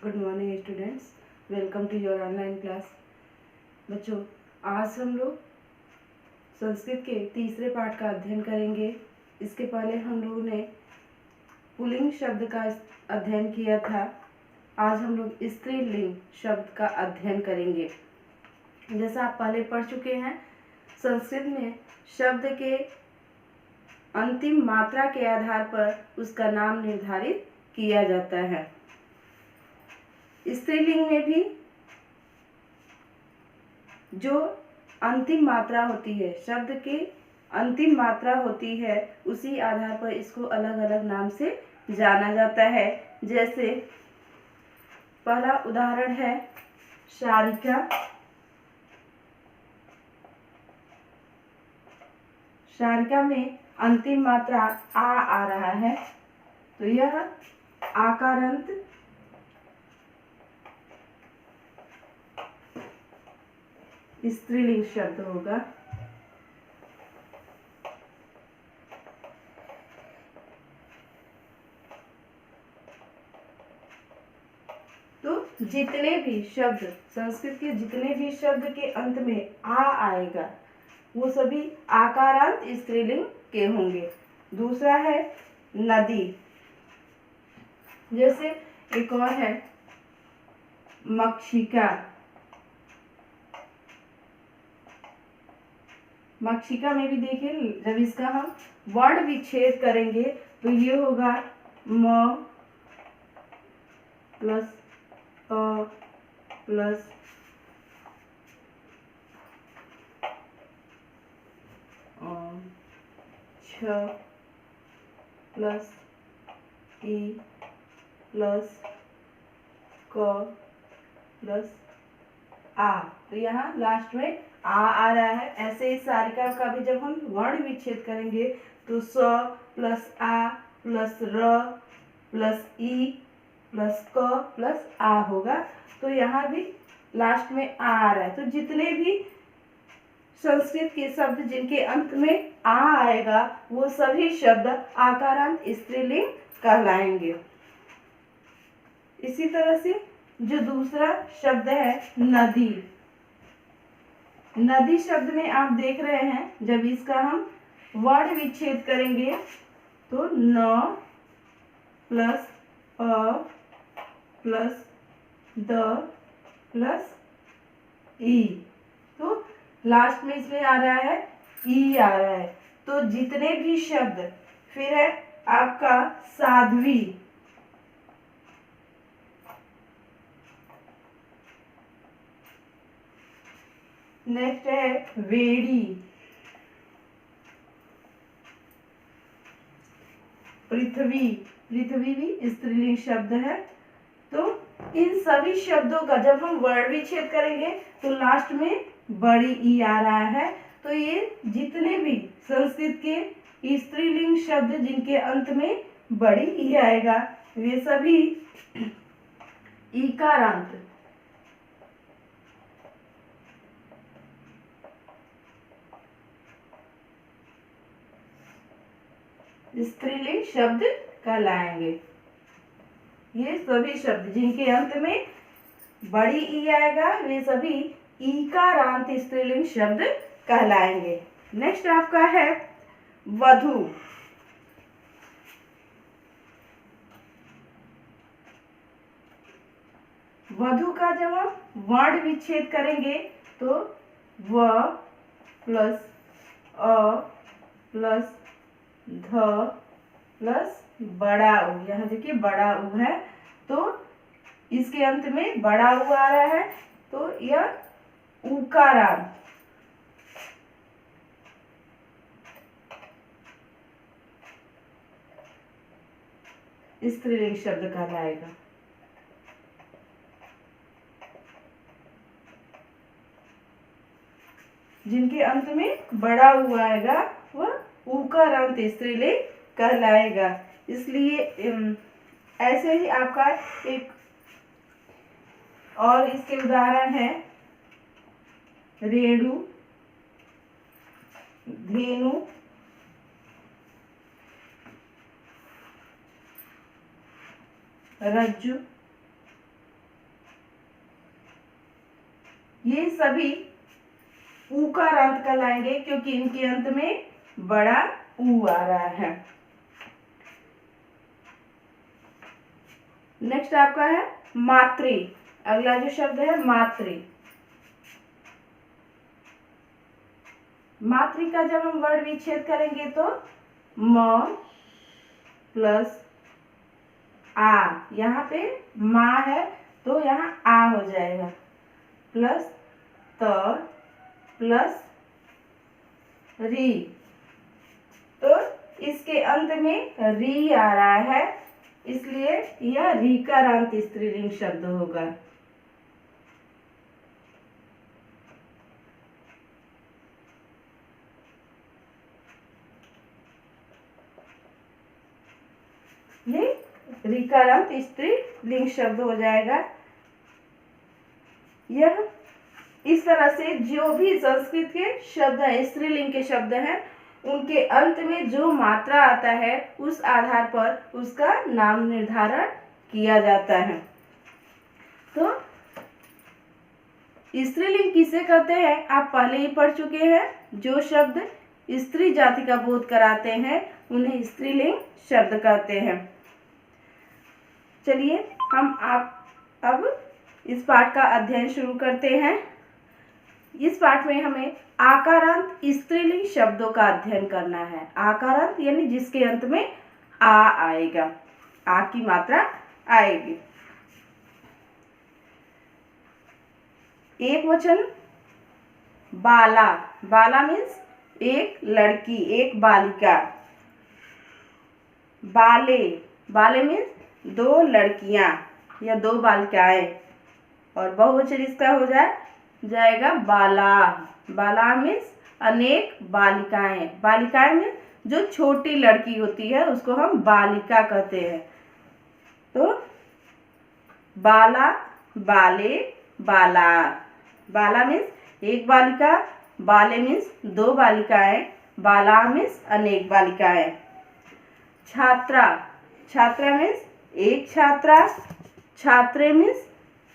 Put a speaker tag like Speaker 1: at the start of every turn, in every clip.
Speaker 1: Good morning students, welcome to your online class. बच्चों, आज हम लोग संस्कृत के तीसरे पाठ का अध्ययन करेंगे। इसके पहले हम लोगों ने पुल्लिंग शब्द का अध्ययन किया था। आज हम लोग स्त्रीलिंग शब्द का अध्ययन करेंगे। जैसा आप पहले पढ़ चुके हैं, संस्कृत में शब्द के अंतिम मात्रा के आधार पर उसका नाम निर्धारित किया जाता है। स्त्रीलिंग में भी जो अंतिम मात्रा होती है, शब्द की अंतिम मात्रा होती है, उसी आधार पर इसको अलग अलग नाम से जाना जाता है। जैसे पहला उदाहरण है शारिका। शारिका में अंतिम मात्रा आ रहा है, तो यह आकारांत स्त्रीलिंग शब्द होगा। तो जितने भी शब्द, संस्कृत के जितने भी शब्द के अंत में आ आएगा, वो सभी आकारांत स्त्रीलिंग के होंगे। दूसरा है नदी। जैसे एक और है मक्षिका। मक्षिका में भी देखिए, जब इसका हम वर्ण विच्छेद करेंगे तो ये होगा म प्लस अ प्लस छ प्लस ई प्लस क प्लस आ। तो यहाँ लास्ट में आ रहा है। ऐसे इस सारिका का भी जब हम वर्ण विच्छेद करेंगे तो स प्लस आ प्लस र प्लस ई प्लस क प्लस आ होगा। तो यहाँ भी लास्ट में आ रहा है। तो जितने भी संस्कृत के शब्द जिनके अंत में आ आएगा, वो सभी शब्द आकारांत स्त्रीलिंग कहलाएंगे। इसी तरह से जो दूसरा शब्द है नदी। नदी शब्द में आप देख रहे हैं, जब इसका हम वर्ण विच्छेद करेंगे तो न प्लस अ प्लस द प्लस ई, तो लास्ट में इसमें आ रहा है ई आ रहा है। तो जितने भी शब्द, फिर है आपका साध्वी। नेक्स्ट है वेड़ी, पृथ्वी। पृथ्वी भी स्त्रीलिंग शब्द है। तो इन सभी शब्दों का जब हम वर्ण विच्छेद करेंगे तो लास्ट में बड़ी ई आ रहा है। तो ये जितने भी संस्कृत के स्त्रीलिंग शब्द जिनके अंत में बड़ी ई आएगा, वे सभी ईकारांत स्त्रीलिंग शब्द कहलाएंगे। ये सभी शब्द जिनके अंत में बड़ी ई आएगा, वे सभी ईकारांत स्त्रीलिंग शब्द कहलाएंगे। नेक्स्ट आपका है वधु। वधु का जब हम वर्ण विच्छेद करेंगे तो व प्लस अ प्लस ध प्लस बड़ा उ। यहाँ देखिए बड़ा उ है, तो इसके अंत में बड़ा उ आ रहा है, तो यह उकारांत स्त्रीलिंग शब्द कहलाएगा। जिनके अंत में बड़ा उ आएगा, वह उकारांत स्त्रीलिंग कहलाएगा। इसलिए ऐसे ही आपका एक और इसके उदाहरण है रेणु, धेनु, रज्जु, ये सभी ऊकार अंत कहलाएंगे क्योंकि इनके अंत में बड़ा ऊ आ रहा है। नेक्स्ट आपका है मातृ। अगला जो शब्द है मातृ। मातृ का जब हम वर्ण विच्छेद करेंगे तो म प्लस आ, यहाँ पे माँ है तो यहाँ आ हो जाएगा, प्लस त प्लस री, तो इसके अंत में री आ रहा है, इसलिए यह रीकारांत स्त्रीलिंग शब्द होगा। ये रीकारांत स्त्रीलिंग शब्द हो जाएगा। यह इस तरह से जो भी संस्कृत के शब्द है, स्त्रीलिंग के शब्द हैं, उनके अंत में जो मात्रा आता है उस आधार पर उसका नाम निर्धारण किया जाता है। तो स्त्रीलिंग किसे कहते हैं आप पहले ही पढ़ चुके हैं। जो शब्द स्त्री जाति का बोध कराते हैं उन्हें स्त्रीलिंग शब्द कहते हैं। चलिए हम आप अब इस पाठ का अध्ययन शुरू करते हैं। इस पाठ में हमें आकारांत स्त्रीलिंग शब्दों का अध्ययन करना है। आकारांत यानी जिसके अंत में आ आएगा, आ की मात्रा आएगी। एक वचन बाला। बाला मीन्स एक लड़की, एक बालिका। बाले, बाले मीन्स दो लड़कियां या दो बालिकाएं, और बहुवचन इसका हो जाएगा बाला। बाला मीन्स अनेक बालिकाएं। बालिकाएं मीन्स जो छोटी लड़की होती है उसको हम बालिका कहते हैं। तो बाला, बाले, बाला। बाला मीन्स एक बालिका, बाले मीन्स दो बालिकाएं, बाला मीन्स अनेक बालिकाएं। छात्रा, छात्रा मीन्स एक छात्रा, छात्रे मीन्स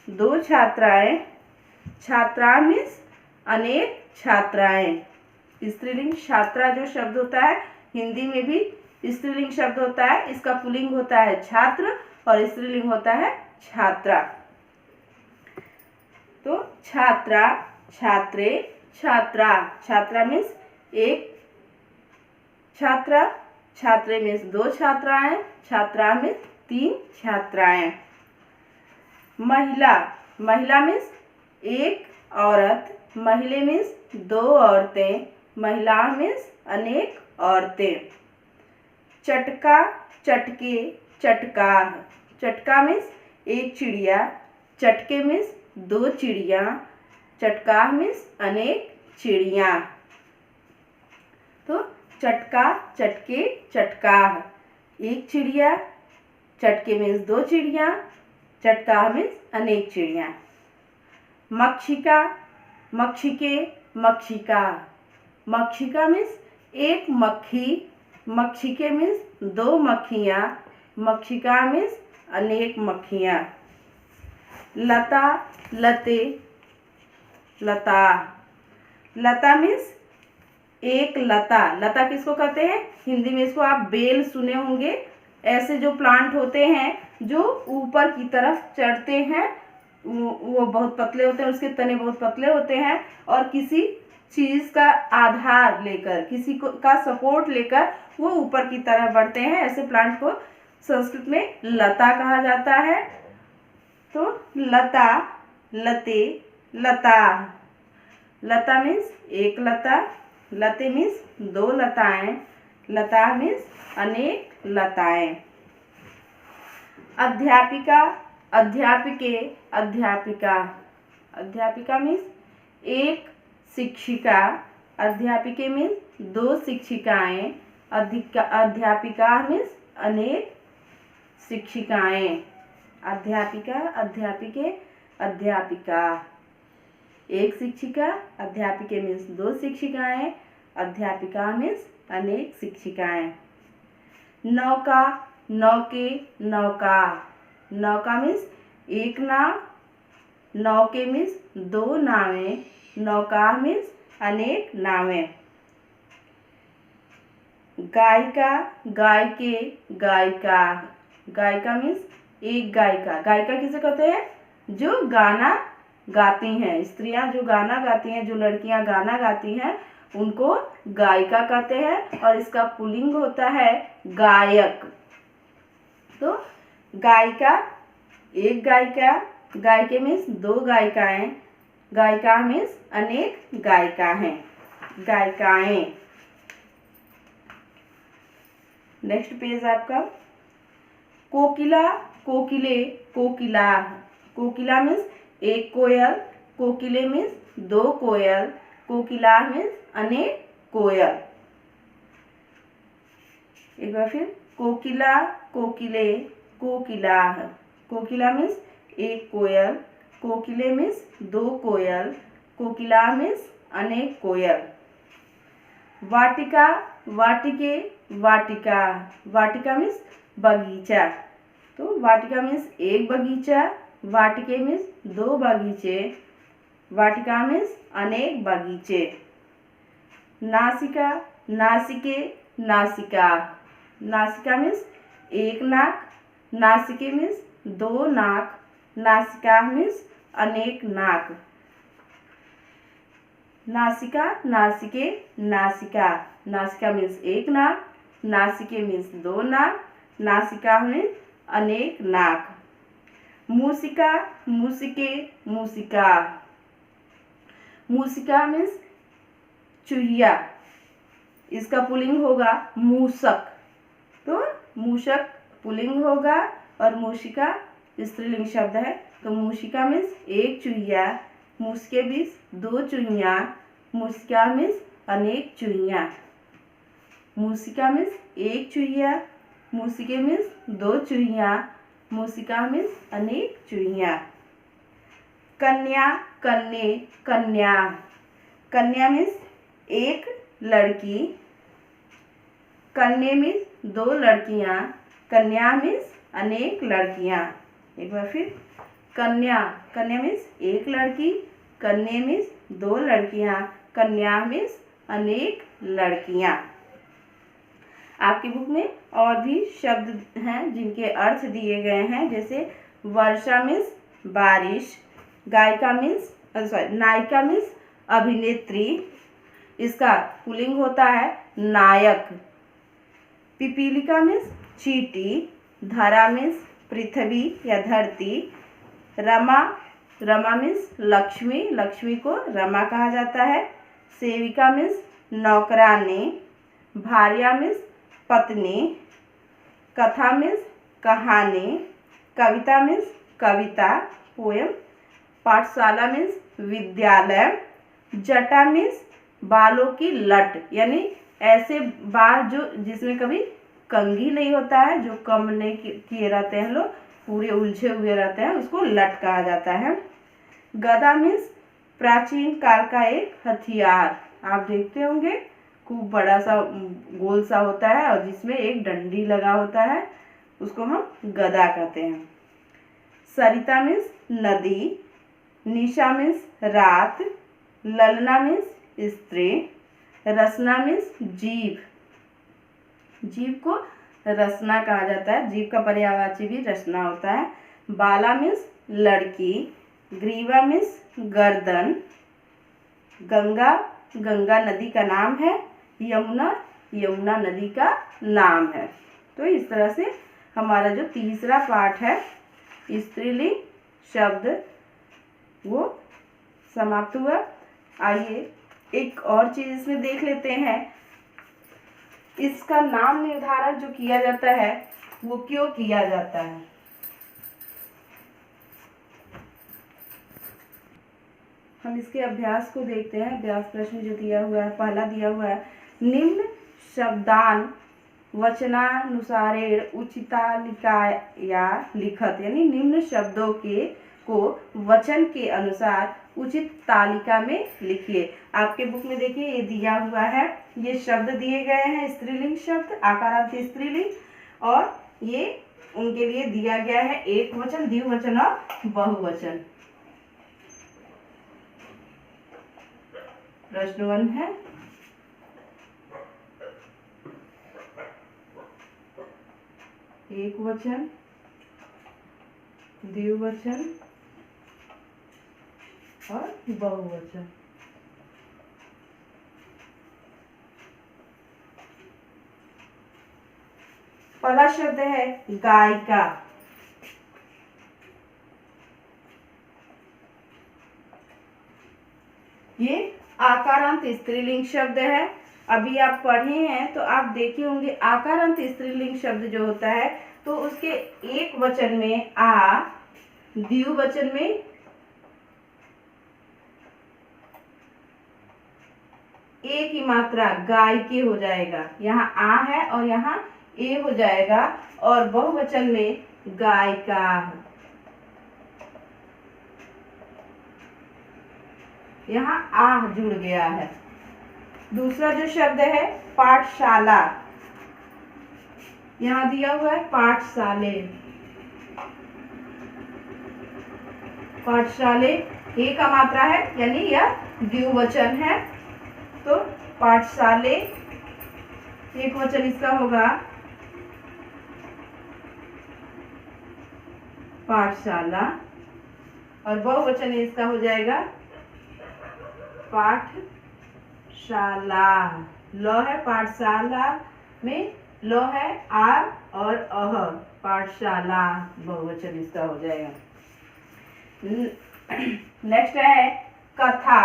Speaker 1: दो छात्राएं, छात्रा मीन्स अनेक छात्राएं। स्त्रीलिंग छात्रा जो शब्द होता है हिंदी में भी स्त्रीलिंग शब्द होता है। इसका पुल्लिंग होता है छात्र और स्त्रीलिंग होता है छात्रा। तो छात्रा, छात्रे, छात्रा। छात्रा मीन्स एक छात्रा, छात्रे मीन्स दो छात्राएं, छात्रा मीन्स तीन छात्राएं। महिला, महिला मीन्स एक औरत, महिले मीन्स दो औरतें, महिला मीन्स अनेक औरतें। चटका, चटके, चटका। चटका मीन्स एक चिड़िया, चटके मीन्स दो चिड़िया, चटका मीन्स अनेक चिड़िया। तो चटका, चटके, चटका, एक चिड़िया, चटके मीन्स दो चिड़िया, चटका मीन्स अनेक चिड़िया। मक्षिका, मक्षिके, मक्षिका। मक्षिका मीन्स एक मक्खी, मक्षिके मीन्स दो मक्खियाँ, मक्षिका मीन्स अनेक मक्खियाँ। लता, लते, लता। लता मीन्स एक लता। लता किसको कहते हैं हिंदी में? इसको आप बेल सुने होंगे। ऐसे जो प्लांट होते हैं जो ऊपर की तरफ चढ़ते हैं, वो बहुत पतले होते हैं, उसके तने बहुत पतले होते हैं और किसी चीज़ का आधार लेकर, किसी को का सपोर्ट लेकर वो ऊपर की तरफ बढ़ते हैं। ऐसे प्लांट को संस्कृत में लता कहा जाता है। तो लता, लते, लता। लता मीन्स एक लता, लते मीन्स दो लताएं, लता मीन्स अनेक लताएं। अध्यापिका, अध्यापिके, अध्यापिका। अध्यापिका मीन्स एक शिक्षिका, अध्यापिके मीन्स दो शिक्षिकाएं, अध्यापिका मीन्स अनेक शिक्षिकाएं। अध्यापिका, अध्यापिके, अध्यापिका। एक शिक्षिका, अध्यापिके मीन्स दो शिक्षिकाएं, अध्यापिका मीन्स अनेक शिक्षिकाएं। नौका, नौके, नौका। नौका मीन्स एक नाव, नौके मीन्स दो नावें, नौका मीन्स अनेक नावें। गायिका, गायके, गायिका। गायिका मीन्स एक गायिका। गायिका किसे कहते हैं? जो गाना गाती हैं, स्त्रियां जो गाना गाती हैं, जो लड़कियां गाना गाती हैं उनको गायिका कहते हैं। और इसका पुल्लिंग होता है गायक। तो गायिका एक गायिका, गायके मीन्स दो गायिकाएं, गायिका मीन्स अनेक गायिका हैं, गायिकाएं। नेक्स्ट पेज आपका कोकिला, कोकिले, कोकिला। कोकिला मीन्स एक कोयल, कोकिले मीन्स दो कोयल, कोकिला मीन्स अनेक कोयल। एक बार फिर कोकिला, कोकिले, कोकिला। कोकिला मीन्स एक कोयल, कोकिले मीन्स दो कोयल, कोकिला मीन्स अनेक कोयल। वाटिका, वाटिके, वाटिका। वाटिका मीन्स बगीचा। तो वाटिका मीन्स एक बगीचा, वाटिके मीन्स दो बगीचे, वाटिका मीन्स अनेक बगीचे। नासिका, नासिके, नासिका। नासिका मीन्स एक नाक, नासिके मीन्स दो नाक, नासिका मीन्स अनेक नाक। नासिका, नासिके, नासिका। नासिका मीन्स एक नाक, नासिके मीन्स दो नाक, नासिका मीन्स अनेक नाक। मूसिका, मूसिके, मूसिका। मूसिका मीन्स चूहिया, इसका पुल्लिंग होगा मूषक। तो मूषक पुल्लिंग होगा और मूषिका स्त्रीलिंग शब्द है। तो मूषिका मीन्स एक चूहिया, मूसिके मीन्स दो चूहिया, मूसिका मीन्स अनेक चूहिया। मूसिका मीन्स एक चूहिया, मूसिके मीन्स दो चूहिया, मूसिका मीन्स अनेक चूहिया। कन्या, कन्ये, कन्या। कन्या मीन्स एक लड़की, कन्ये मीन्स दो लड़कियां, कन्या मीन्स अनेक लड़कियां। एक बार फिर कन्या, कन्या मीन्स एक लड़की, कन्ये मीन्स दो लड़कियां, कन्या मीन्स अनेक लड़कियां। आपकी बुक में और भी शब्द हैं जिनके अर्थ दिए गए हैं, जैसे वर्षा मीन्स बारिश, गायिका मीन्स नायिका मीन्स अभिनेत्री, इसका पुल्लिंग होता है नायक। पिपीलिका मीन्स चींटी, धरा मीन्स पृथ्वी या धरती, रमा, रमा मीन्स लक्ष्मी, लक्ष्मी को रमा कहा जाता है। सेविका मीन्स नौकरानी, भार्या मीन्स पत्नी, कथा मीन्स कहानी, कविता मीन्स कविता पोएम, पाठशाला मीन्स विद्यालय, जटा मीन्स बालों की लट, यानी ऐसे बाल जो जिसमें कभी कंघी नहीं होता है, जो कम नहीं किए रहते हैं, लोग पूरे उलझे हुए रहते हैं, उसको लट कहा जाता है। गदा मीन्स प्राचीन काल का एक हथियार, आप देखते होंगे खूब बड़ा सा गोल सा होता है और जिसमें एक डंडी लगा होता है, उसको हम गदा कहते हैं। सरिता मीन्स नदी, निशा मीन्स रात, ललना मीन्स स्त्री, रसना मीन्स जीभ, जीभ को रसना कहा जाता है, जीभ का पर्यायवाची भी रसना होता है। बाला मीन्स लड़की, ग्रीवा मीन्स गर्दन, गंगा, गंगा नदी का नाम है, यमुना, यमुना नदी का नाम है। तो इस तरह से हमारा जो तीसरा पार्ट है स्त्रीलिंग शब्द वो समाप्त हुआ। आइए एक और चीज इसमें देख लेते हैं, इसका नाम निर्धारण जो किया जाता है वो क्यों किया जाता है। हम इसके अभ्यास को देखते हैं। अभ्यास प्रश्न जो दिया हुआ है, पहला दिया हुआ है, निम्न शब्दान वचनानुसारेण उचितालिकाया लिखत, यानी निम्न शब्दों के को वचन के अनुसार उचित तालिका में लिखिए। आपके बुक में देखिए ये दिया हुआ है, ये शब्द दिए गए हैं स्त्रीलिंग शब्द, आकारांत स्त्रीलिंग, और ये उनके लिए दिया गया है एक वचन, द्विवचन और बहुवचन। प्रश्न 1 है एक वचन, द्विवचन और बहुवचन। पहला शब्द है गायिका। ये आकारांत स्त्रीलिंग शब्द है। अभी आप पढ़े हैं तो आप देखे होंगे आकारांत स्त्रीलिंग शब्द जो होता है तो उसके एक वचन में आ, द्विवचन में ए की मात्रा गायिके हो जाएगा। यहाँ आ है और यहाँ ए हो जाएगा और बहुवचन में गायिका। यहाँ आह जुड़ गया है। दूसरा जो शब्द है पाठशाला, यहाँ दिया हुआ है पाठशाले। पाठशाले ए का मात्रा है यानी यह द्विवचन है तो पाठशाले। एक वचन इसका होगा पाठशाला और बहुवचन इसका हो जाएगा पाठशाला। ल है पाठशाला में, ल है आ और अह, पाठशाला बहुवचन इसका हो जाएगा। नेक्स्ट है कथा।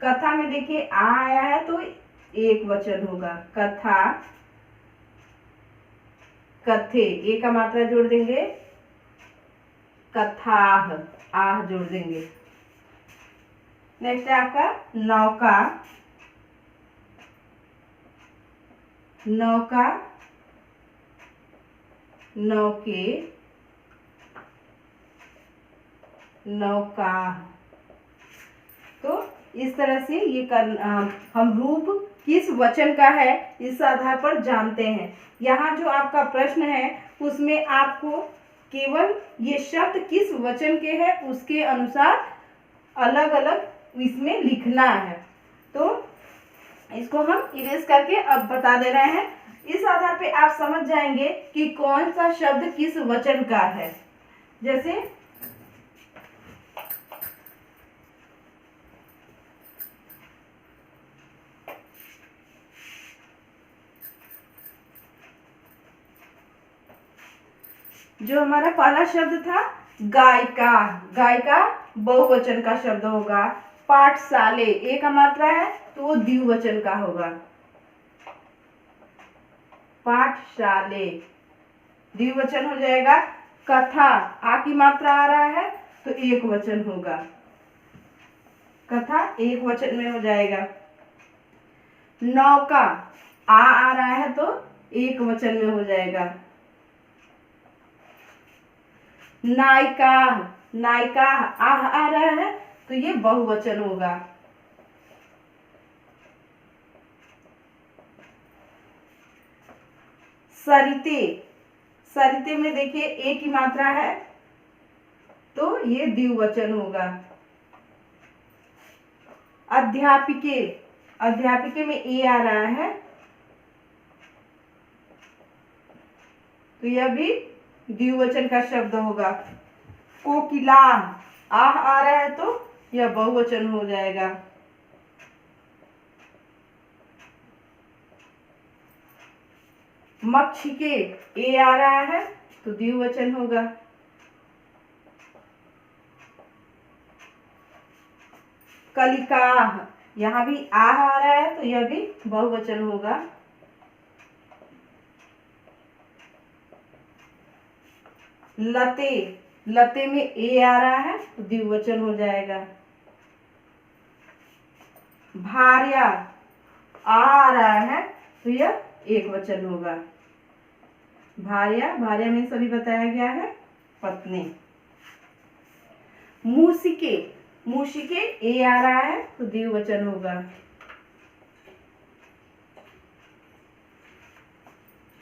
Speaker 1: कथा में देखिए आ आया है तो एक वचन होगा कथा। कथे ए का मात्रा जोड़ देंगे, कथाह आह जोड़ देंगे। नेक्स्ट है आपका नौका। नौका, नौके, नौका। तो इस तरह से ये हम रूप किस वचन का है इस आधार पर जानते हैं। यहाँ जो आपका प्रश्न है उसमें आपको केवल ये शब्द किस वचन के है उसके अनुसार अलग अलग इसमें लिखना है। तो इसको हम इरेज करके अब बता दे रहे हैं। इस आधार पे आप समझ जाएंगे कि कौन सा शब्द किस वचन का है। जैसे जो हमारा पहला शब्द था गायिका, गायिका बहुवचन का शब्द होगा। पाठशाले ए का मात्रा है तो वो द्विवचन का होगा। पाठशाले द्विवचन हो जाएगा। कथा आ की मात्रा आ रहा है तो एक वचन होगा, कथा एक वचन में हो जाएगा। नौका आ रहा है तो एक वचन में हो जाएगा। नायिका, नायिका आह आ रहा है तो ये बहुवचन होगा। सरिते, सरिते में देखिए ए की मात्रा है तो ये द्विवचन होगा। अध्यापिके, अध्यापिके में ए आ रहा है तो यह भी द्विवचन का शब्द होगा। कोकिला आह आ रहा है तो यह बहुवचन हो जाएगा। मक्षिके ए आ रहा है तो द्विवचन होगा। कलिका यहाँ भी आह आ रहा है तो यह भी बहुवचन होगा। लते, लते में ए आ रहा है तो द्विवचन हो जाएगा। भार्या आ रहा है तो यह एक वचन होगा। भार्या, भार्या में सभी बताया गया है पत्नी। मूसिके, मूसिके ए आ रहा है तो द्विवचन होगा।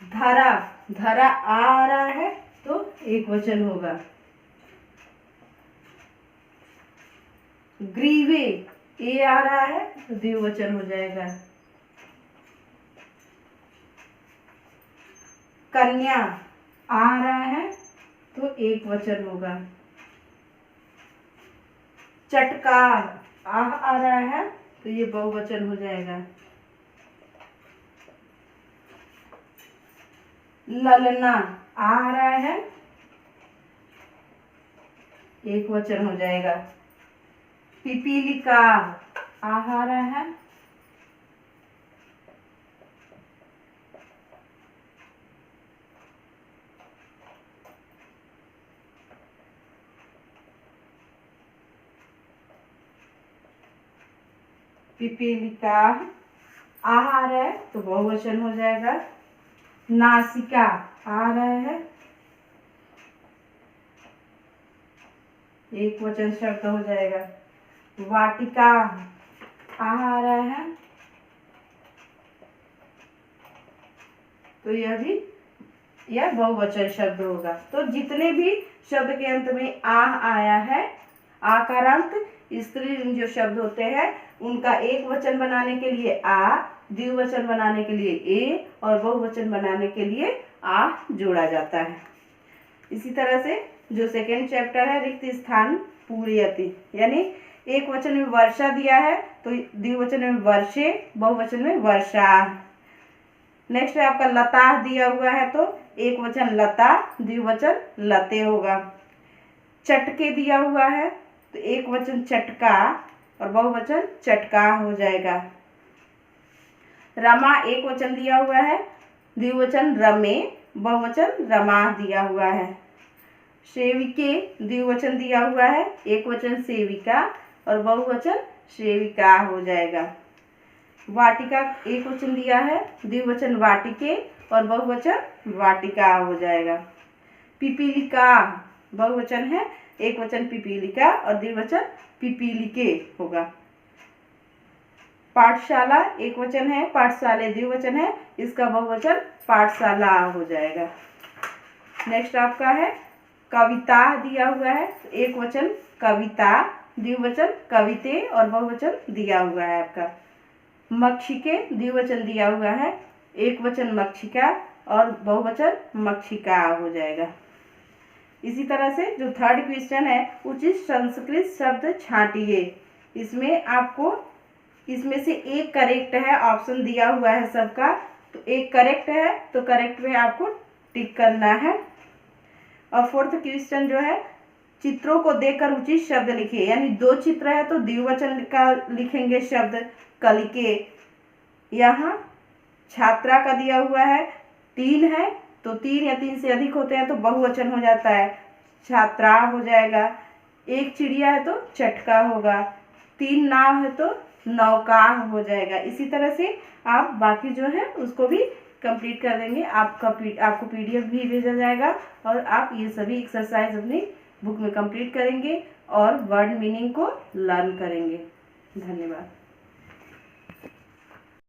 Speaker 1: धरा, धरा आ रहा है तो एक वचन होगा। ग्रीवे, ए आ रहा है तो द्विवचन हो जाएगा। कन्या आ रहा है तो एक वचन होगा। चटकार आह आ रहा है तो ये बहुवचन हो जाएगा। ललना आ रहा है, एक वचन हो जाएगा। पिपीलिका आह आ रहा है, पिपीलिका आह आ रहा है तो बहुवचन हो जाएगा। नासिका आ रहा है, एक वचन शब्द हो जाएगा। वाटिका आह आ रहा है तो यह बहुवचन शब्द होगा। तो जितने भी शब्द के अंत में आह आया है, आकारांत स्त्रीलिंग जो शब्द होते हैं उनका एक वचन बनाने के लिए आ, द्विवचन बनाने के लिए ए और बहुवचन बनाने के लिए आ जोड़ा जाता है। इसी तरह से जो सेकेंड चैप्टर है रिक्त स्थान पूरयति, यानी एक वचन में वर्षा दिया है तो द्विवचन में वर्षे, बहुवचन में वर्षा। नेक्स्ट है आपका लता दिया हुआ है तो एक वचन लता, द्विवचन लते होगा। चटके दिया हुआ है तो एक वचन चटका और बहुवचन चटका हो जाएगा। रमा एक वचन दिया हुआ है, द्विवचन रमे, बहुवचन रमा दिया हुआ है। सेविके द्विवचन दिया हुआ है, एक वचन सेविका और बहुवचन सेविका हो जाएगा। वाटिका एक वचन दिया है, द्विवचन वाटिके और बहुवचन वाटिका हो जाएगा। पिपीलिका बहुवचन है, एक वचन पिपीलिका और द्विवचन पिपीलिके होगा। पाठशाला एक वचन है, पाठशाले द्विवचन है, इसका बहुवचन पाठशाला हो जाएगा। नेक्स्ट आपका है कविता दिया हुआ है, एक वचन कविता, द्विवचन कविते और बहुवचन दिया हुआ है आपका। मक्षिके द्विवचन दिया हुआ है, एक वचन मक्षिका और बहुवचन मक्षिका हो जाएगा। इसी तरह से जो थर्ड क्वेश्चन है, उचित संस्कृत शब्द छांटिए। इसमें आपको इसमें से एक करेक्ट है, ऑप्शन दिया हुआ है सबका, तो एक करेक्ट है तो करेक्ट में आपको टिक करना है। और फोर्थ क्वेश्चन जो है, चित्रों को देखकर उचित शब्द लिखिए, यानी दो चित्र है तो द्विवचन का लिखेंगे शब्द कलिके। यहाँ छात्रा का दिया हुआ है, तीन है तो तीन या तीन से अधिक होते हैं तो बहुवचन हो जाता है, छात्रा हो जाएगा। एक चिड़िया है तो चटका होगा, तीन नाव है तो नौका हो जाएगा। इसी तरह से आप बाकी जो है उसको भी कंप्लीट कर देंगे। आपको पीडीएफ भी भेजा जाएगा और आप ये सभी एक्सरसाइज अपनी बुक में कंप्लीट करेंगे और वर्ड मीनिंग को लर्न करेंगे। धन्यवाद।